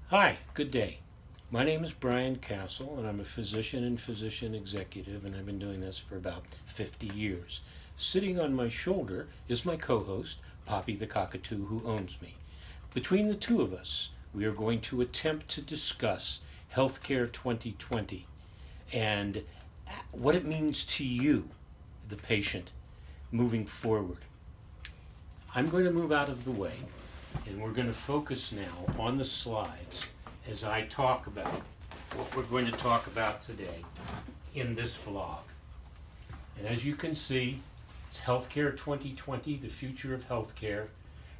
Hi, good day. My name is Brian Casull, and I'm a physician and physician executive, and I've been doing this for about 50 years. Sitting on my shoulder is my co host, Poppy the cockatoo who owns me. Between the two of us, we are going to attempt to discuss Healthcare 2020 and what it means to you, the patient, moving forward. I'm going to move out of the way, and we're going to focus now on the slides as I talk about what we're going to talk about today in this vlog. And as you can see, it's Healthcare 2020, the future of healthcare,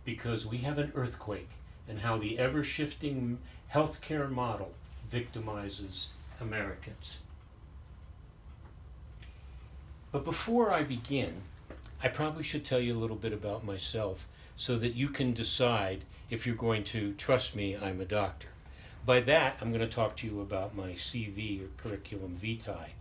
because we have an earthquake and how the ever-shifting healthcare model victimizes Americans. But before I begin, I probably should tell you a little bit about myself so that you can decide if you're going to trust me, I'm a doctor. By that, I'm going to talk to you about my CV or curriculum vitae.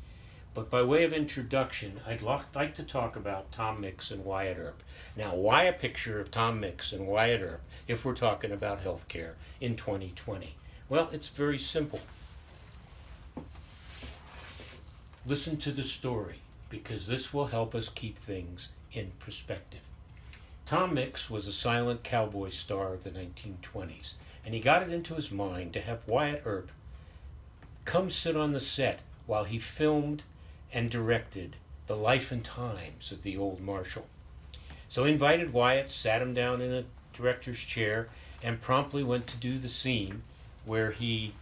But by way of introduction, I'd like to talk about Tom Mix and Wyatt Earp. Now, why a picture of Tom Mix and Wyatt Earp if we're talking about healthcare in 2020? Well, it's very simple. Listen to the story, because this will help us keep things in perspective. Tom Mix was a silent cowboy star of the 1920s, and he got it into his mind to have Wyatt Earp come sit on the set while he filmed and directed the life and times of the old marshal. So he invited Wyatt, sat him down in a director's chair, and promptly went to do the scene where he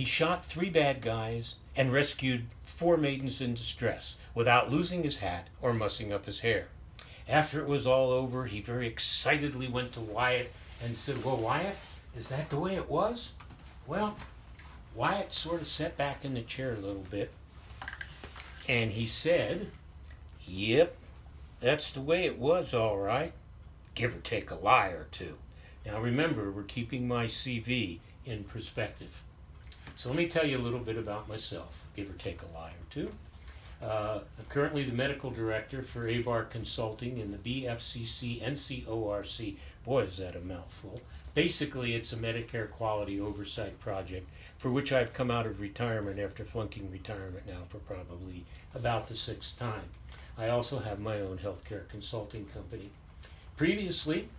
shot 3 bad guys and rescued 4 maidens in distress without losing his hat or mussing up his hair. After it was all over, he very excitedly went to Wyatt and said, "Well, Wyatt, is that the way it was?" Well, Wyatt sort of sat back in the chair a little bit, and he said, "Yep, that's the way it was, all right, give or take a lie or two." Now remember, we're keeping my CV in perspective. So let me tell you a little bit about myself, give or take a lie or two. I'm currently the medical director for AVAR Consulting in the BFCC NCORC. Boy, is that a mouthful. Basically, it's a Medicare quality oversight project for which I've come out of retirement after flunking retirement now for probably about the 6th time. I also have my own healthcare consulting company. Previously,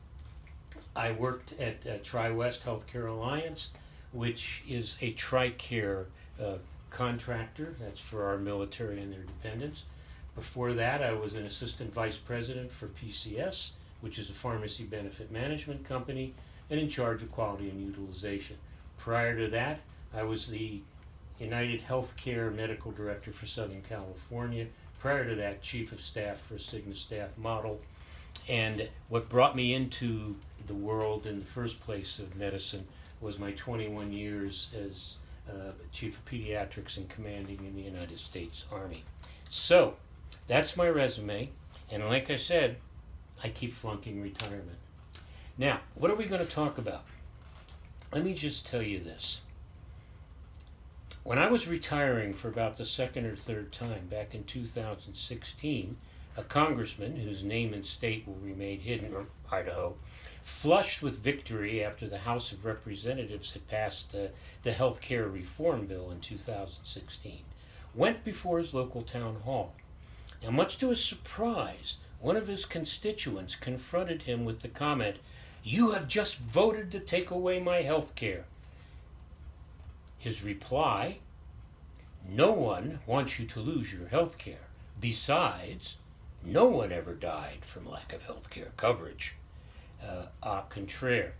I worked at TriWest Healthcare Alliance, which is a TRICARE contractor. That's for our military and their dependents. Before that, I was an assistant vice president for PCS, which is a pharmacy benefit management company, and in charge of quality and utilization. Prior to that, I was the United Healthcare medical director for Southern California. Prior to that, chief of staff for Cigna staff model. And what brought me into the world in the first place of medicine was my 21 years as chief of pediatrics and commanding in the United States Army. So that's my resume, and like I said, I keep flunking retirement. Now, what are we going to talk about? Let me just tell you this. When I was retiring for about the 2nd or 3rd time back in 2016, a congressman, whose name and state will remain hidden, from Idaho, flushed with victory after the House of Representatives had passed the health care reform bill in 2016, went before his local town hall. Now, much to his surprise, one of his constituents confronted him with the comment, "You have just voted to take away my health care." His reply, "No one wants you to lose your health care. Besides, no one ever died from lack of health care coverage." Au contraire.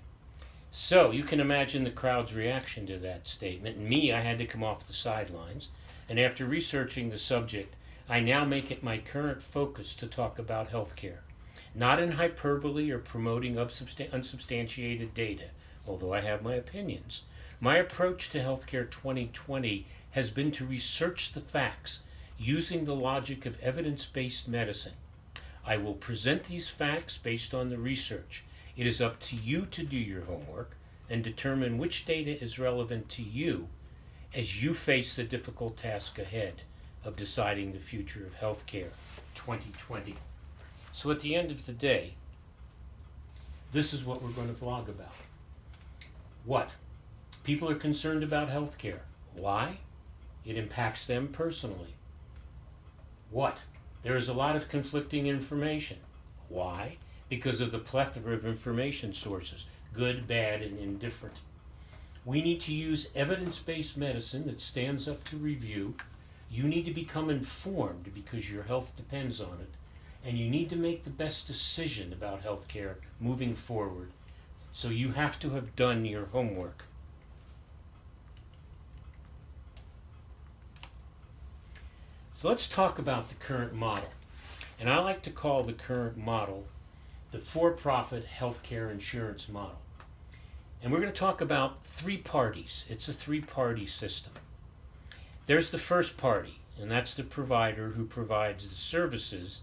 So you can imagine the crowd's reaction to that statement. And me, I had to come off the sidelines. And after researching the subject, I now make it my current focus to talk about healthcare. Not in hyperbole or promoting unsubstantiated data, although I have my opinions. My approach to Healthcare 2020 has been to research the facts using the logic of evidence-based medicine. I will present these facts based on the research. It is up to you to do your homework and determine which data is relevant to you as you face the difficult task ahead of deciding the future of healthcare 2020. So at the end of the day, this is what we're going to vlog about. What? People are concerned about health care. Why? It impacts them personally. What? There is a lot of conflicting information. Why? Because of the plethora of information sources, good, bad, and indifferent. We need to use evidence-based medicine that stands up to review. You need to become informed because your health depends on it. And you need to make the best decision about health care moving forward. So you have to have done your homework. So let's talk about the current model. And I like to call the current model the for-profit healthcare insurance model. And we're going to talk about three parties. It's a three-party system. There's the first party, and that's the provider who provides the services.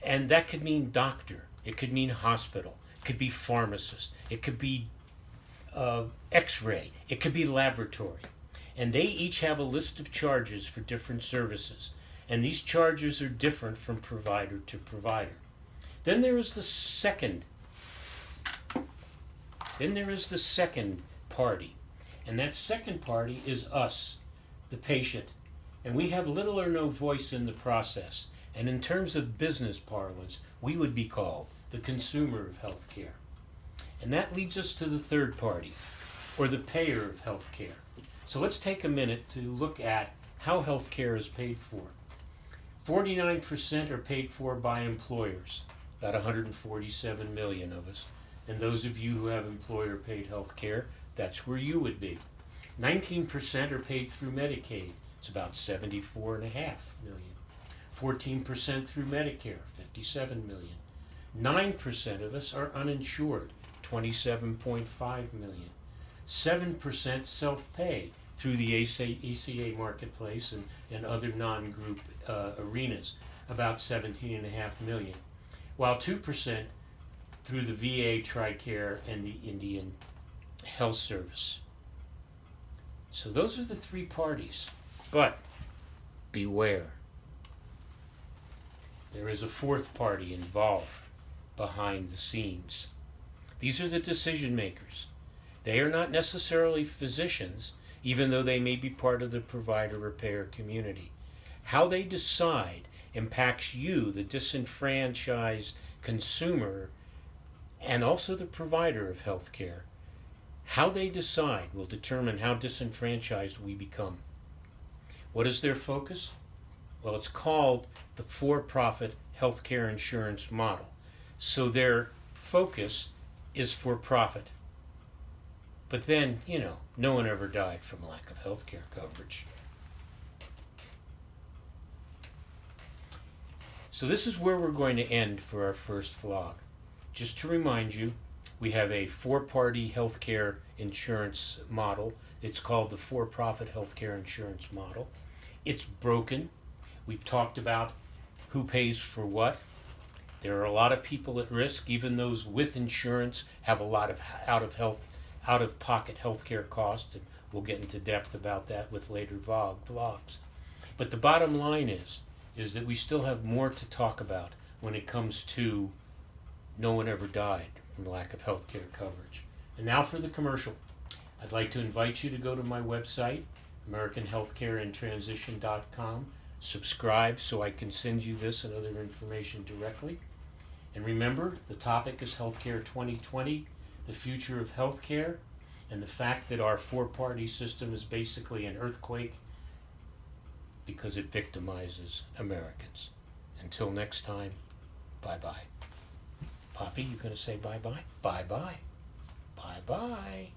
And that could mean doctor. It could mean hospital. It could be pharmacist. It could be x-ray. It could be laboratory. And they each have a list of charges for different services. And these charges are different from provider to provider. Then there is the second party. And that second party is us, the patient. And we have little or no voice in the process. And in terms of business parlance, we would be called the consumer of health care. And that leads us to the third party, or the payer of health care. So let's take a minute to look at how health care is paid for. 49% are paid for by employers, about 147 million of us. And those of you who have employer-paid health care, that's where you would be. 19% are paid through Medicaid. It's about 74.5 million. 14% through Medicare, 57 million. 9% of us are uninsured, 27.5 million. 7% self-pay through the ACA marketplace and other non-group arenas, about 17.5 million. While 2% through the VA, TRICARE, and the Indian Health Service. So those are the three parties. But beware. There is a fourth party involved behind the scenes. These are the decision makers. They are not necessarily physicians, even though they may be part of the provider or payer community. How they decide impacts you, the disenfranchised consumer, and also the provider of health care. How they decide will determine how disenfranchised we become. What is their focus? Well, it's called the for-profit healthcare insurance model. So their focus is for profit. But then, no one ever died from lack of healthcare coverage. So this is where we're going to end for our first vlog. Just to remind you, we have a four-party healthcare insurance model. It's called the for-profit healthcare insurance model. It's broken. We've talked about who pays for what. There are a lot of people at risk. Even those with insurance have a lot of out-of-pocket healthcare costs, and we'll get into depth about that with later vlogs. But the bottom line is that we still have more to talk about when it comes to no one ever died from lack of healthcare coverage. And now for the commercial. I'd like to invite you to go to my website, AmericanHealthcareInTransition.com. Subscribe so I can send you this and other information directly. And remember, the topic is Healthcare 2020, the future of healthcare, and the fact that our four-party system is basically an earthquake because it victimizes Americans. Until next time, bye-bye. Poppy, you going to say bye-bye? Bye-bye. Bye-bye.